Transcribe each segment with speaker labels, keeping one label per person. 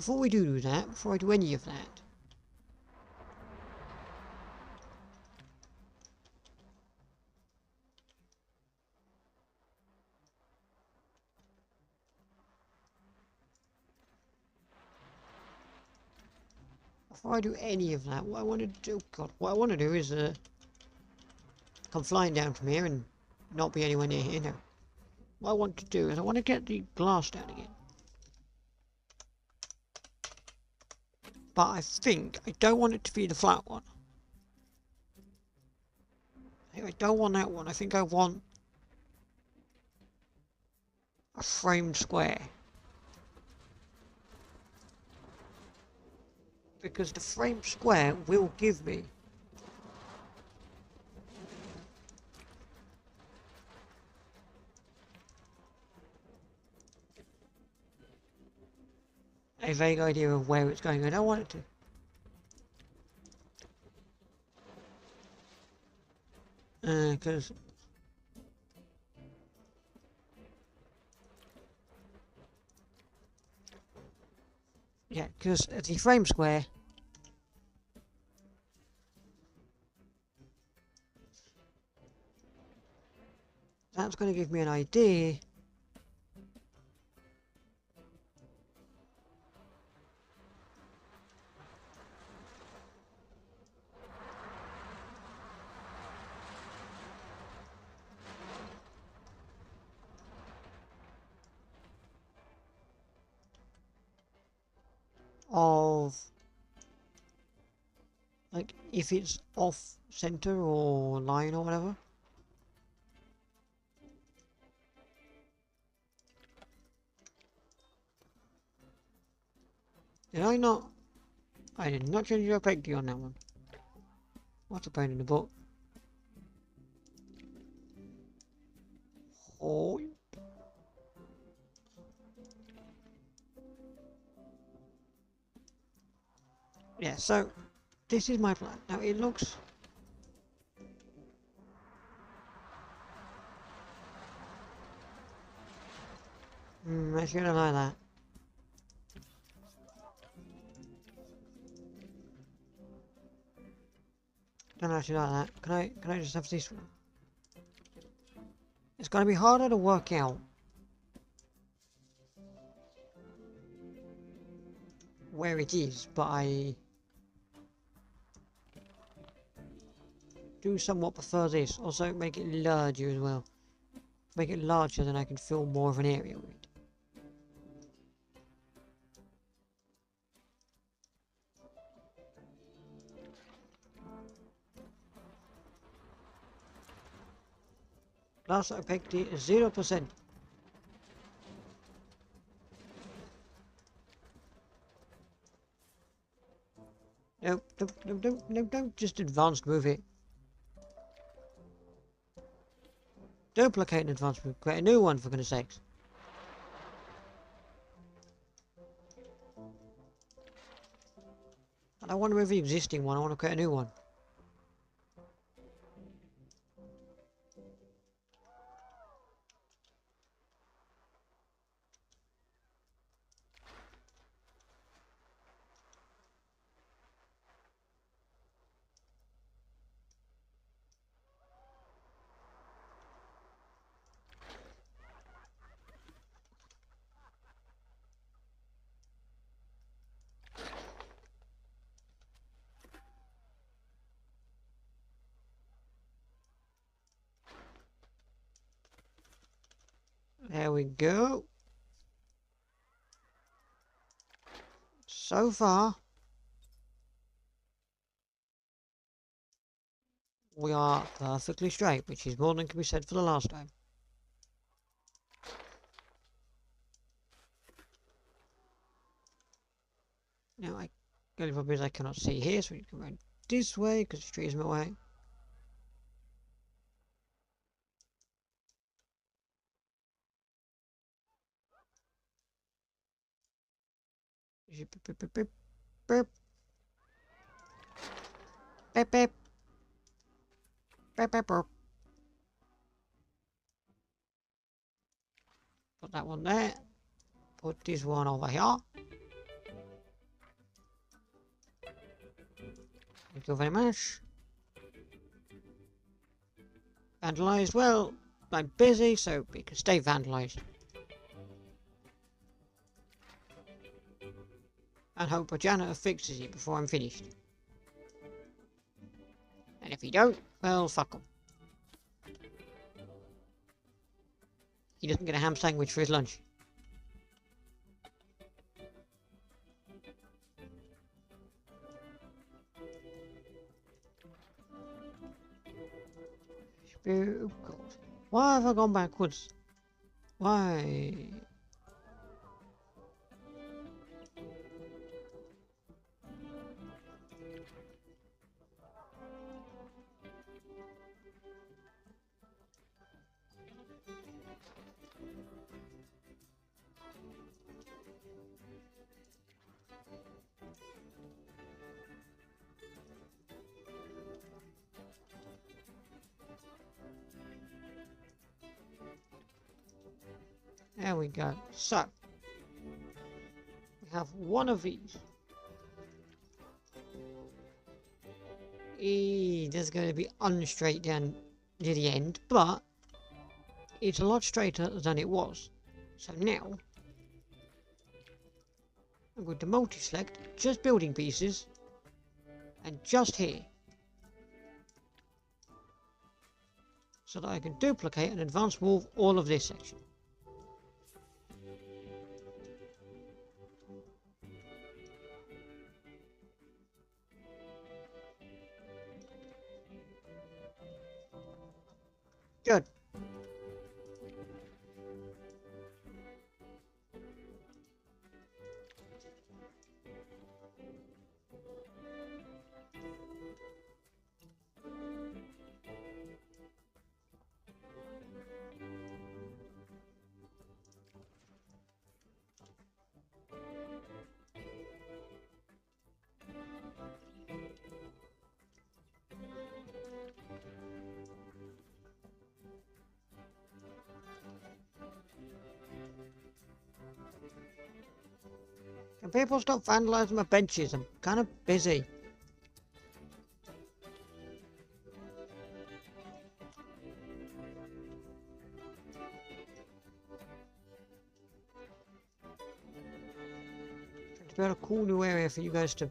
Speaker 1: before we do that, before I do any of that, what I want to do, God, what I want to do is come flying down from here and not be anywhere near here. No, what I want to do is I want to get the glass down again. But I think I don't want it to be the flat one. I don't want that one. I think I want a framed square. Because the framed square will give me a vague idea of where it's going. I don't want it to. Because yeah, because the frame square that's going to give me an idea of like if it's off center or line or whatever. Did I not? I did not change your opacity on that one. What's the pain in the butt? Oh. Yeah, so this is my plan. Now it looks I shouldn't like that. Don't actually like that. Can I just have this one? It's gonna be harder to work out where it is, but I do somewhat prefer this. Also make it larger as well. Make it larger, then I can fill more of an area with it. Glass opacity is 0%. Nope, don't just advanced move it. Duplicate an advanced move, create a new one for goodness sakes. I don't want to move the existing one, I want to create a new one. There we go. So far, we are perfectly straight, which is more than can be said for the last time. Now, the only problem is I cannot see here, so we can go this way because the tree is in my way. Beep, beep, beep, beep, beep. Beep, beep. Beep, beep, beep. Put that one there. Put this one over here. Thank you very much. Vandalised. Well, I'm busy, so it can stay vandalised. And hope a janitor fixes it before I'm finished. And if he don't, well, fuck him. He doesn't get a ham sandwich for his lunch. Oh God. Why have I gone backwards? Why? There we go. So, we have one of these. There's going to be unstraight down near the end, but it's a lot straighter than it was. So now, I'm going to multi-select just building pieces, and just here, so that I can duplicate and advance move all of this section. Good. Can people stop vandalising my benches? I'm kind of busy. Trying to build a cool new area for you guys to...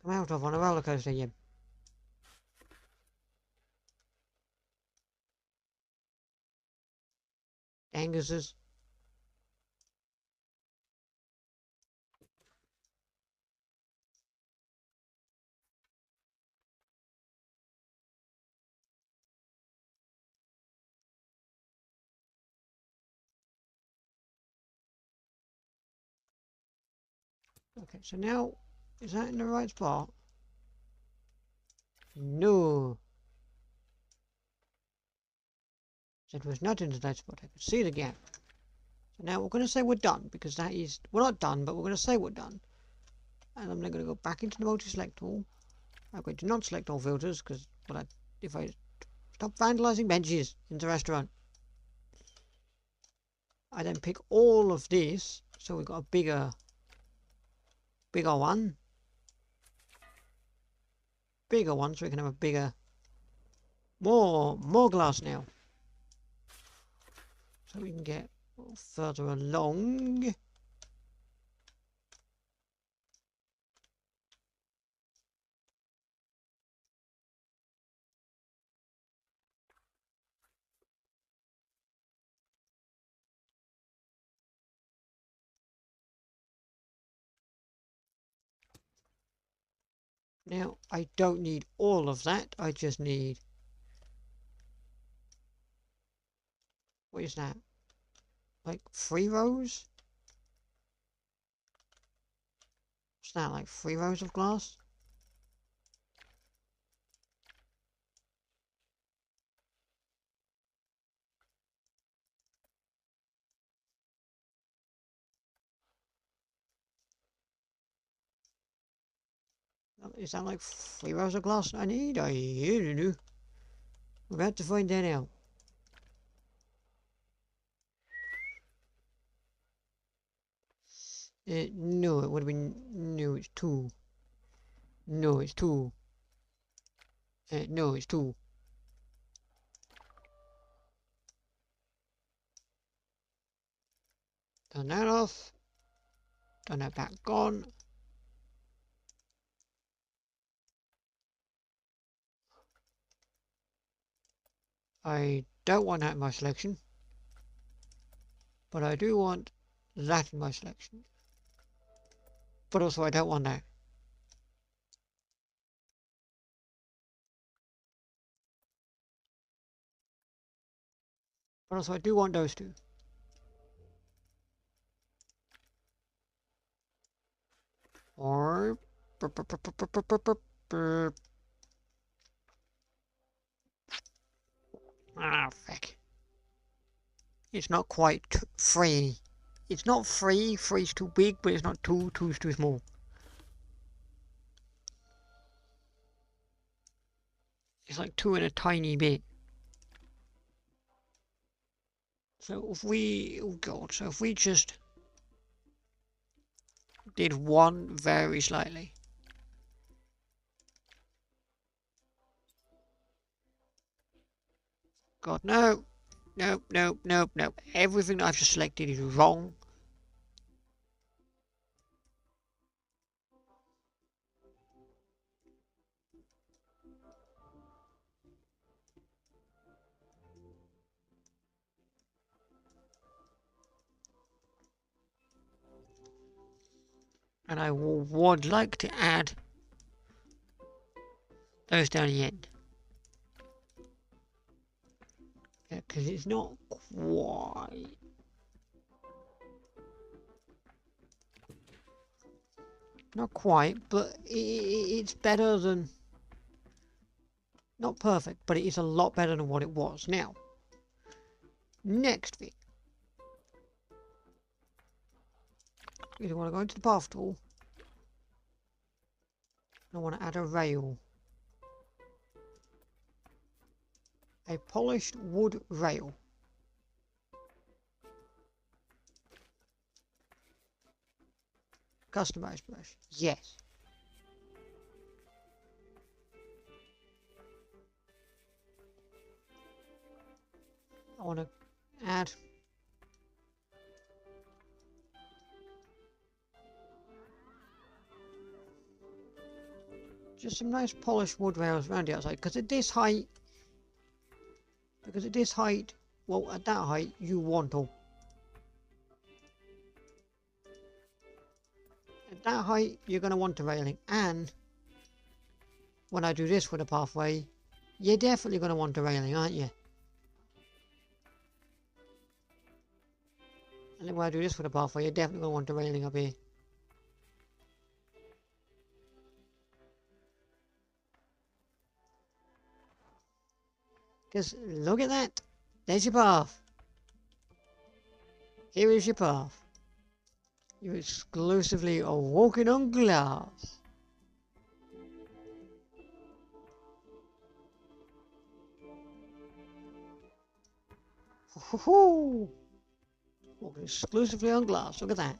Speaker 1: come out of on a roller coaster, you... Anguses. Okay, so now, is that in the right spot? No. It was not in the right spot. I could see the gap. So now we're going to say we're done, because that is... we're not done, but we're going to say we're done. And I'm then going to go back into the multi-select tool. I'm going to not select all filters, because if I stop vandalising benches in the restaurant. I then pick all of this, so we've got a bigger one. Bigger one, so we can have a bigger... more glass now. So we can get further along. Now, I don't need all of that, I just need... what is that? Like 3 rows? What's that, like 3 rows of glass? Is that like 3 rows of glass I need? I don't know. We're about to find that out. No, it would have been... No, it's 2. No, it's 2. No, it's 2. Turn that off. Turn that back on. I don't want that in my selection. But I do want that in my selection. But also I don't want that. But also I do want those two. Or... Ah, frick. It's not quite 3. It's not 3. 3's too big, but it's not 2. 2's too small. It's like 2 and a tiny bit. So if we... Oh god, so if we just... did 1 very slightly. God, no! Nope, nope, nope, nope. Everything that I've just selected is wrong. And I would like to add those down the end. Yeah, because it's not quite... Not quite, but it's better than... Not perfect, but it is a lot better than what it was. Now, next thing. Is I want to go into the path tool. I want to add a rail. A polished wood rail. Customize brush. Yes. I want to add just some nice polished wood rails around the outside, because at this height, well, at that height, you want them. At that height, you're going to want the railing, and when I do this with a pathway, you're definitely going to want the railing, aren't you? And then when I do this with a pathway, you're definitely going to want the railing up here. Because look at that. There's your path. Here is your path. You're exclusively walking on glass. Walking exclusively on glass. Look at that.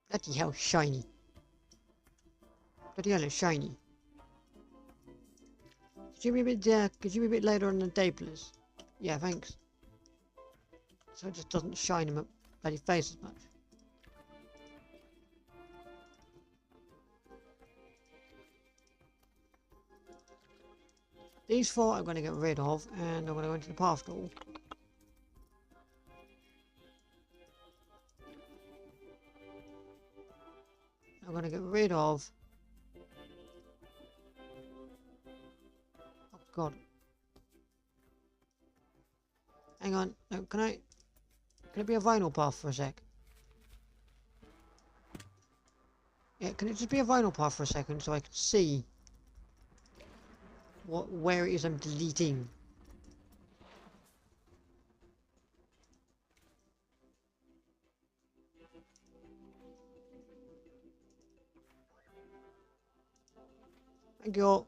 Speaker 1: Bloody hell, shiny. Bloody hell, it's shiny. Could you be a bit later on the day, please? Yeah, thanks. So it just doesn't shine in my bloody face as much. These 4 I'm going to get rid of, and I'm going to go into the path tool. I'm going to get rid of... Oh god. Hang on, no, can it be a vinyl path for a sec? Yeah, can it just be a vinyl path for a second so I can see where it is I'm deleting? Thank you.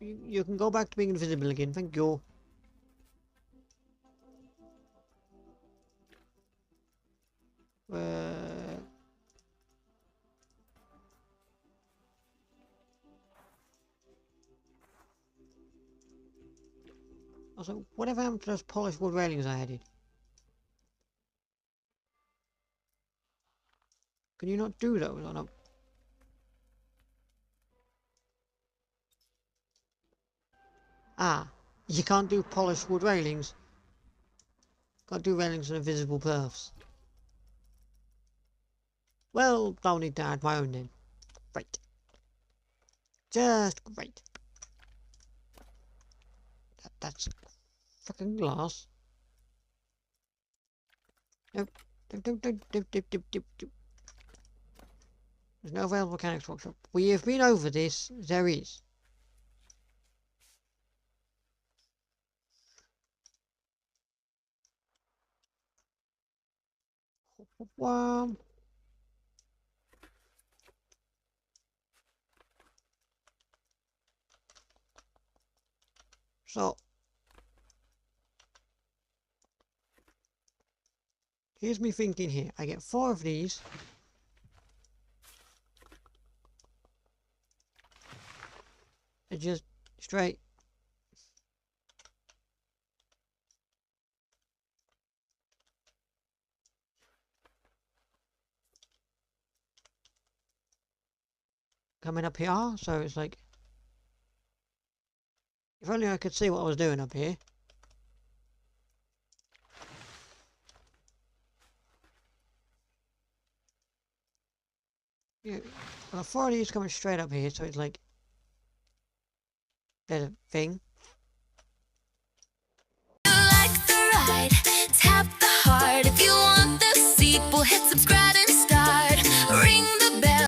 Speaker 1: You can go back to being invisible again. Thank you. Also, whatever happened to those polished wood railings I added? Can you not do those or not? Ah, you can't do polished wood railings. Can't do railings on invisible paths. Well, I'll need to add my own then. Great. Just great. That's fucking glass. Nope. There's no available mechanics workshop. We have been over this. There is. So, here's me thinking here. I get 4 of these. And just straight. Coming up here. So it's like, if only I could see what I was doing up here. Yeah, well, the 4 of these coming straight up here, so it's like, there's a thing.